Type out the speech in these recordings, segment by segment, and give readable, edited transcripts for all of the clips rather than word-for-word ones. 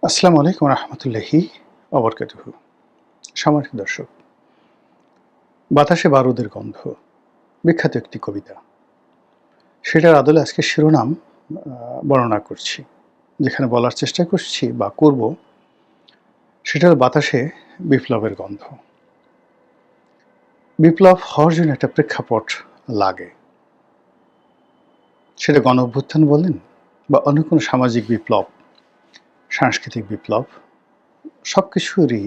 আসসালামু আলাইকুম রহমতুল্লাহি অবরকাতুহু। সম্মানিত দর্শক, বাতাসে বারুদের গন্ধ বিখ্যাত একটি কবিতা। সেটার আদলে আজকে শিরোনাম বর্ণনা করছি। যেখানে বলার চেষ্টা করছি বা করব, সেটা হলো বাতাসে বিপ্লবের গন্ধ। বিপ্লব হওয়ার জন্য একটা প্রেক্ষাপট লাগে। সেটা গণ অভ্যুত্থান বলেন বা অন্য কোনো সামাজিক বিপ্লব, সাংস্কৃতিক বিপ্লব, সবকিছুরই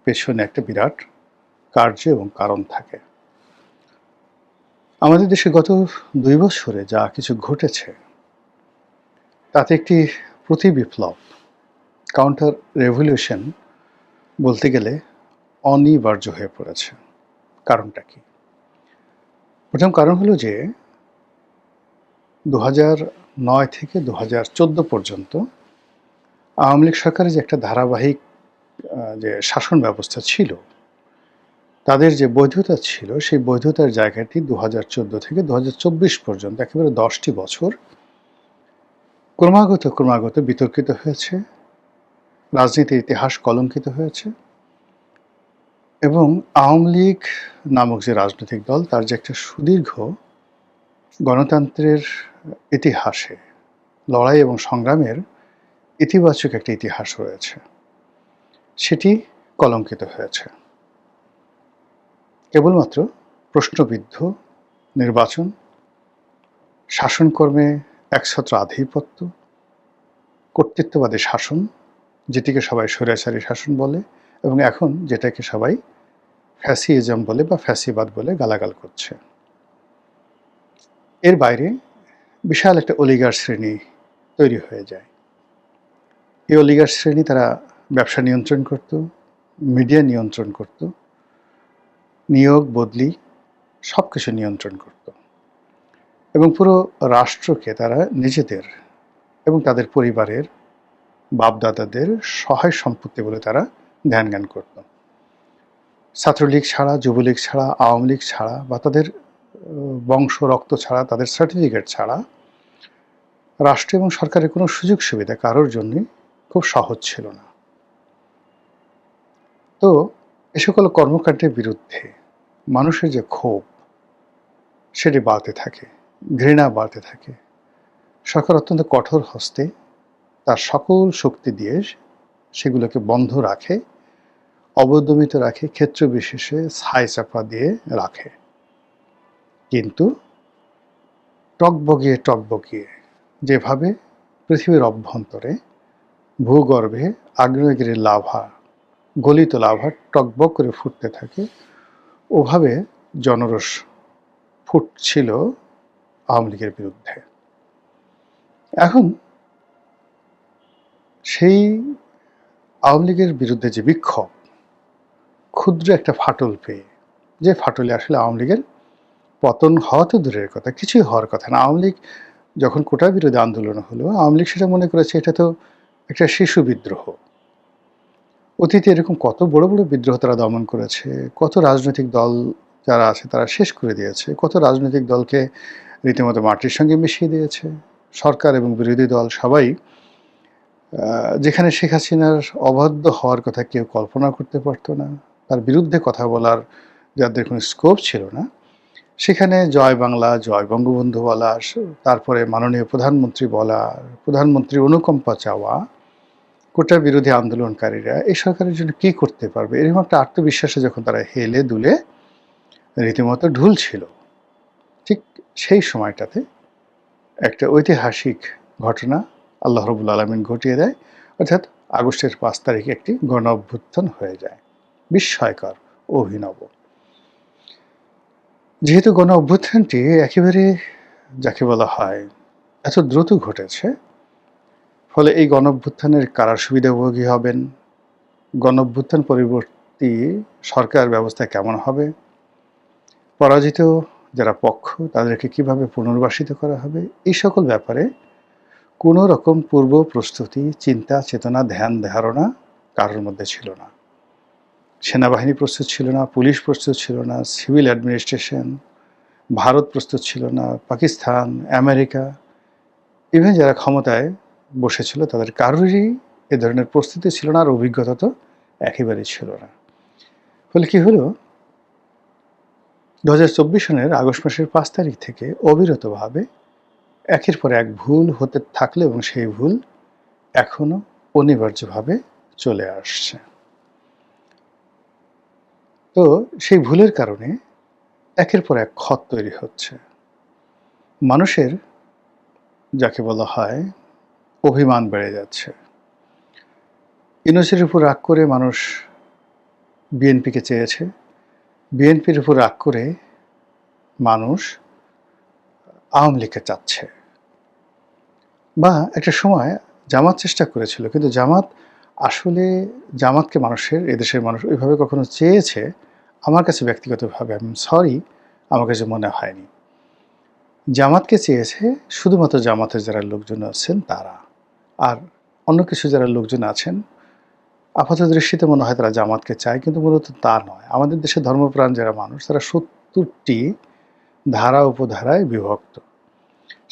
পেছনে একটা বিরাট কার্য এবং কারণ থাকে। আমাদের দেশে গত ২ বছরে যা কিছু ঘটেছে, তাতে একটি প্রতি-বিপ্লব, কাউন্টার রেভলিউশন বলতে গেলে অনিবার্য হয়ে পড়েছে। কারণটা কি? প্রথম কারণ হলো যে ২০০৯ থেকে ২০১৪ পর্যন্ত আওয়ামী লীগ সরকারের যে একটা ধারাবাহিক যে শাসন ব্যবস্থা ছিল, তাদের যে বৈধতা ছিল, সেই বৈধতার জায়গাটি ২০১৪ থেকে ২০২৪ পর্যন্ত একেবারে ১০ টি বছর ক্রমাগত বিতর্কিত হয়েছে, রাজনীতির ইতিহাস কলঙ্কিত হয়েছে এবং আওয়ামী লীগ নামক যে রাজনৈতিক দল, তার যে একটা সুদীর্ঘ গণতন্ত্রের ইতিহাসে লড়াই এবং সংগ্রামের ইতিবাচক একটা ইতিহাস রয়েছে, সেটি কলঙ্কিত হয়েছে। কেবলমাত্র প্রশ্নবিদ্ধ নির্বাচন, শাসনকর্মে একছত্র আধিপত্য, কর্তৃত্ববাদী শাসন, যেটিকে সবাই স্বৈরাচারী শাসন বলে এবং এখন যেটাকে সবাই ফ্যাসিজম বলে বা ফ্যাসিবাদ বলে গালাগাল করছে। এর বাইরে বিশাল একটা অলিগার শ্রেণী তৈরি হয়ে যায়। এই অলিগার শ্রেণী তারা ব্যবসা নিয়ন্ত্রণ করত, মিডিয়া নিয়ন্ত্রণ করত, নিয়োগ বদলি সব কিছু নিয়ন্ত্রণ করত এবং পুরো রাষ্ট্রকে তারা নিজেদের এবং তাদের পরিবারের বাপদাদাদের সহায় সম্পত্তি বলে তারা ধ্যান-জ্ঞান করত। ছাত্রলীগ ছাড়া, যুবলীগ ছাড়া, আওয়ামী লীগ ছাড়া বা তাদের বংশ রক্ত ছাড়া, তাদের সার্টিফিকেট ছাড়া রাষ্ট্র এবং সরকারের কোনো সুযোগ সুবিধা কারোর জন্যই খুব সহজ ছিল না। তো এ সকল কর্মকাণ্ডের বিরুদ্ধে মানুষের যে ক্ষোভ, সেটি বাড়তে থাকে, ঘৃণা বাড়তে থাকে। সরকার অত্যন্ত কঠোর হস্তে তার সকল শক্তি দিয়ে সেগুলোকে বন্ধ রাখে, অবদমিত রাখে, ক্ষেত্র বিশেষে ছাই চাপা দিয়ে রাখে। কিন্তু টকবগিয়ে যেভাবে পৃথিবীর অভ্যন্তরে ভূগর্ভে আগ্নেয়গিরির লাভা, গলিত লাভা টকবক করে ফুটতে থাকে, ওভাবে জনরোষ ফুটছিল আওয়ামী লীগের বিরুদ্ধে। এখন সেই আওয়ামী লীগের বিরুদ্ধে যে বিক্ষোভ, ক্ষুদ্র একটা ফাটল পেয়ে, যে ফাটলে আসলে আওয়ামী লীগের পতন হওয়া তো দূরের কথা, কিছুই হওয়ার কথা না। আওয়ামী লীগ যখন কোটা বিরোধী আন্দোলন হলো, আওয়ামী লীগ সেটা মনে করেছে এটা তো একটা শিশু বিদ্রোহ। অতীতে এরকম কত বড় বড় বিদ্রোহ তারা দমন করেছে, কত রাজনৈতিক দল যারা আছে তারা শেষ করে দিয়েছে, কত রাজনৈতিক দলকে রীতিমতো মাটির সঙ্গে মিশিয়ে দিয়েছে। সরকার এবং বিরোধী দল সবাই, যেখানে শেখ হাসিনার অবাধ্য হওয়ার কথা কেউ কল্পনা করতে পারতো না, তার বিরুদ্ধে কথা বলার যাদের কোনো স্কোপ ছিল না, সেখানে জয় বাংলা, জয় বঙ্গবন্ধু বলা, তারপরে মাননীয় প্রধানমন্ত্রী বলা, প্রধানমন্ত্রীর অনুকম্পা চাওয়া, কোটা বিরোধী আন্দোলনকারীরা এই সরকারের জন্য কী করতে পারবে, এরকম একটা আত্মবিশ্বাসে যখন তারা হেলে দুলে রীতিমতো ঢুল ছিল, ঠিক সেই সময়টাতে একটা ঐতিহাসিক ঘটনা আল্লাহ রাব্বুল আলামিন ঘটিয়ে দেয়। অর্থাৎ আগস্টের ৫ তারিখে একটি গণ অভ্যুত্থান হয়ে যায়, বিস্ময়কর, অভিনব। যেহেতু গণ অভ্যুত্থানটি একেবারে যাকে বলা হয় এত দ্রুত ঘটেছে, ফলে এই গণ অভ্যুত্থানের কারা সুবিধাভোগী হবেন, গণ অভ্যুত্থান পরবর্তী সরকার ব্যবস্থা কেমন হবে, পরাজিত যারা পক্ষ তাদেরকে কিভাবে পুনর্বাসিত করা হবে, এই সকল ব্যাপারে কোনো রকম পূর্ব প্রস্তুতি, চিন্তা, চেতনা, ধ্যান ধারণা কারোর মধ্যে ছিল না। সেনাবাহিনী প্রস্তুত ছিল না, পুলিশ প্রস্তুত ছিল না, সিভিল অ্যাডমিনিস্ট্রেশন, ভারত প্রস্তুত ছিল না, পাকিস্তান, আমেরিকা, ইভেন যারা ক্ষমতায় বসেছিল তাদের কারোরই এ ধরনের প্রস্তুতি ছিল না, আর অভিজ্ঞতা তো একেবারেই ছিল না। ফলে কি হলো, 2024 সনের আগস্ট মাসের 5 তারিখ থেকে অবিরতভাবে একের পর এক ভুল হতে থাকলো এবং সেই ভুল এখনো অনিবার্যভাবে চলে আসছে। তো সেই ভুলের কারণে একের পর এক ক্ষত তৈরি হচ্ছে। মানুষের যাকে বলা হয় অভিমান বেড়ে যাচ্ছে। ইউনূসের উপর রাগ করে মানুষ বিএনপিকে চেয়েছে। বিএনপির উপর রাগ করে মানুষ আওয়ামী লীগকে চাচ্ছে। বা একটা সময় জামাত চেষ্টা করেছিল, কিন্তু জামাতকে মানুষের, এদেশের মানুষ ওইভাবে কখনো চেয়েছে আমার কাছে ব্যক্তিগতভাবে, আমি সরি, আমার কাছে মনে হয়নি। জামাতকে চেয়েছে শুধুমাত্র জামাতের যারা লোকজন আছেন তারা, আর অন্য কিছু যারা লোকজন আছেন আপাত দৃষ্টিতে মনে হয় তারা জামাতকে চায়, কিন্তু মূলত তা নয়। আমাদের দেশে ধর্মপ্রাণ যারা মানুষ তারা 70টি ধারা উপধারায় বিভক্ত।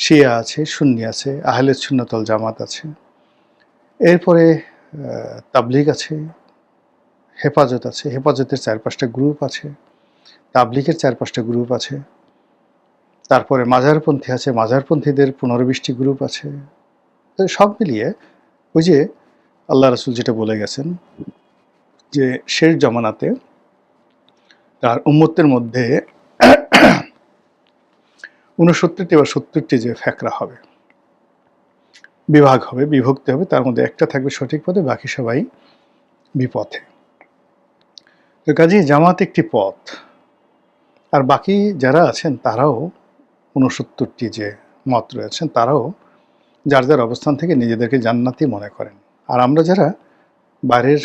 শিয়া আছে, সুন্নি আছে, আহলে সুন্নাত ওয়াল জামাত আছে, এরপরে তাবলিগ আছে, হেফাজত আছে, হেফাজতের 4-5টা গ্রুপ আছে, তাবলিগের 4-5টা গ্রুপ আছে, তারপরে মাজারপন্থী আছে, মাজারপন্থীদের 15-20টি গ্রুপ আছে। তো সব মিলিয়ে ওই যে আল্লাহ রাসূল যেটা বলে গেছেন যে শেষ জামানাতে তার উম্মতের মধ্যে 69টি বা 70টি যে ফ্যাকরা হবে, বিভাগ হবে, বিভক্তি হবে, তার মধ্যে একটা থাকবে সঠিক পথে, বাকি সবাই বিপথে। তো কাজেই জামাত একটি পথ, আর বাকি যারা আছেন তারাও 69টি যে মত রয়েছেন তারাও যার যার অবস্থান থেকে নিজেদেরকে জান্নাতি মনে করেন। আর আমরা যারা বাইরের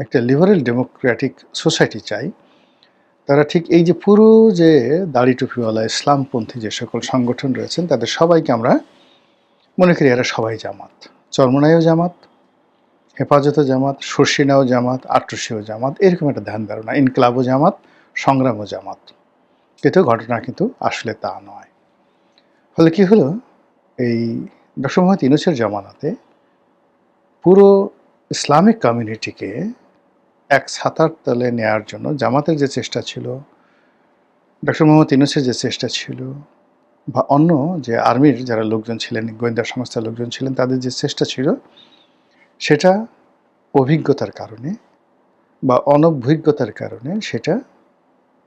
একটা লিবারেল ডেমোক্রেটিক সোসাইটি চাই, তারা ঠিক এই যে পুরো যে দাড়ি টুপিওয়ালা ইসলামপন্থী যে সকল সংগঠন রয়েছেন তাদের সবাইকে আমরা মনে করি এরা সবাই জামাত। চরমনাইও জামাত, হেফাজতও জামাত, শর্ষিনাও জামাত, আট্রসিও জামাত, এরকম একটা ধ্যান ধারণা। ইনকলাবও জামাত, সংগ্রামও জামাত। কিন্তু ঘটনা কিন্তু আসলে তা নয়। ফলে কি হলো, এই ডক্টর মোহাম্মদ ইউনূসের জামানাতে পুরো ইসলামিক কমিউনিটিকে এক ছাতার তলে নেয়ার জন্য জামাতের যে চেষ্টা ছিল, ডক্টর মোহাম্মদ ইউনূসের যে চেষ্টা ছিল, বা অন্য যে আর্মির যারা লোকজন ছিলেন, গোয়েন্দা সংস্থার লোকজন ছিলেন, তাদের যে চেষ্টা ছিল, সেটা অভিজ্ঞতার কারণে বা অনভিজ্ঞতার কারণে সেটা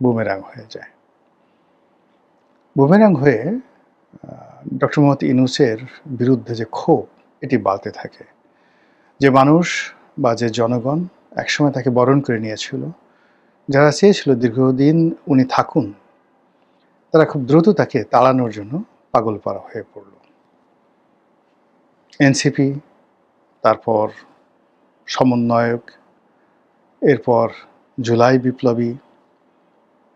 বুমেরাং হয়ে যায়। বুমেরাং হয়ে ডক্টর মোহাম্মদ ইউনূসের বিরুদ্ধে যে ক্ষোভ, এটি বাড়তে থাকে। যে মানুষ বা যে জনগণ একসময় তাকে বরণ করে নিয়েছিল, যারা চেয়েছিল দীর্ঘদিন উনি থাকুন, তারা খুব দ্রুত তাকে তাড়ানোর জন্য পাগলপাড়া হয়ে পড়ল। এনসিপি, তারপর সমন্বয়ক, এরপর জুলাই বিপ্লবী,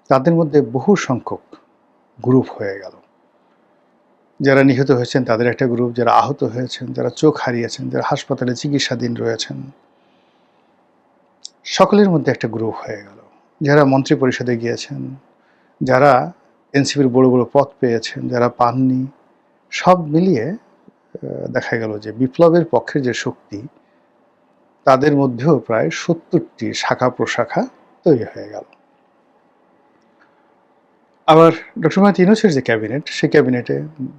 তাদের মধ্যে বহু সংখ্যক গ্রুপ হয়ে গেল। যারা নিহত হয়েছেন তাদের একটা গ্রুপ, যারা আহত হয়েছেন, যারা চোখ হারিয়েছেন, যারা হাসপাতালে চিকিৎসাধীন রয়েছেন, সকলের মধ্যে একটা গ্রুপ হয়ে গেল। যারা মন্ত্রী পরিষদে গিয়েছেন, যারা এনসিপির বড় বড় পদ পেয়েছেন, যারা পাননি, সব মিলিয়ে দেখা গেল যে বিপ্লবের পক্ষের যে শক্তি, তাদের মধ্যেও প্রায় 70টি শাখা প্রশাখা তৈরি হয়ে গেল। আবার ডক্টর মোহাম্মদ ইউনূসের যে ক্যাবিনেট, সেই ক্যাবিনেটে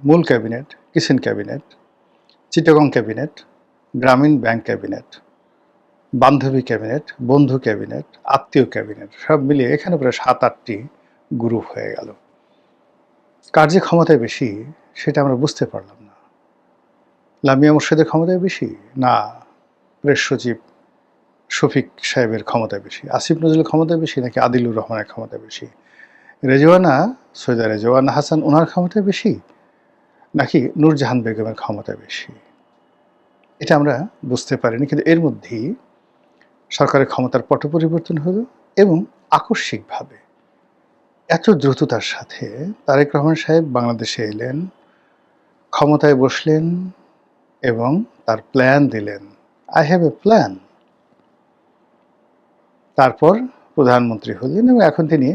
মূল cabinet, kitchen cabinet, Chittagong cabinet, গ্রামীণ ব্যাংক ক্যাবিনেট, বান্ধবী ক্যাবিনেট, বন্ধু ক্যাবিনেট, আত্মীয় ক্যাবিনেট, সব মিলিয়ে এখানে প্রায় 7-8টি গ্রুপ হয়ে গেল। কার যে ক্ষমতায় বেশি সেটা আমরা বুঝতে পারলাম না। লামিয়া মুর্শেদের ক্ষমতায় বেশি, না প্রেস সচিব শফিক সাহেবের ক্ষমতায় বেশি, আসিফ নজরুলের ক্ষমতায় বেশি, নাকি আদিলুর রহমানের ক্ষমতায় বেশি, সৈয়দা রেজওয়ানা হাসান ওনার ক্ষমতায় বেশি, নাকি নূরজাহান বেগমের ক্ষমতায় বেশি, এটা আমরা বুঝতে পারিনি। কিন্তু এর মধ্যেই সরকারের ক্ষমতার পট পরিবর্তন হলো এবং আকস্মিকভাবে এত দ্রুততার সাথে তারেক রহমান সাহেব বাংলাদেশে এলেন, ক্ষমতায় বসলেন এবং তার প্ল্যান দিলেন, আই হ্যাভ এ প্ল্যান। তারপর প্রধানমন্ত্রী হলেন এবং এখন তিনি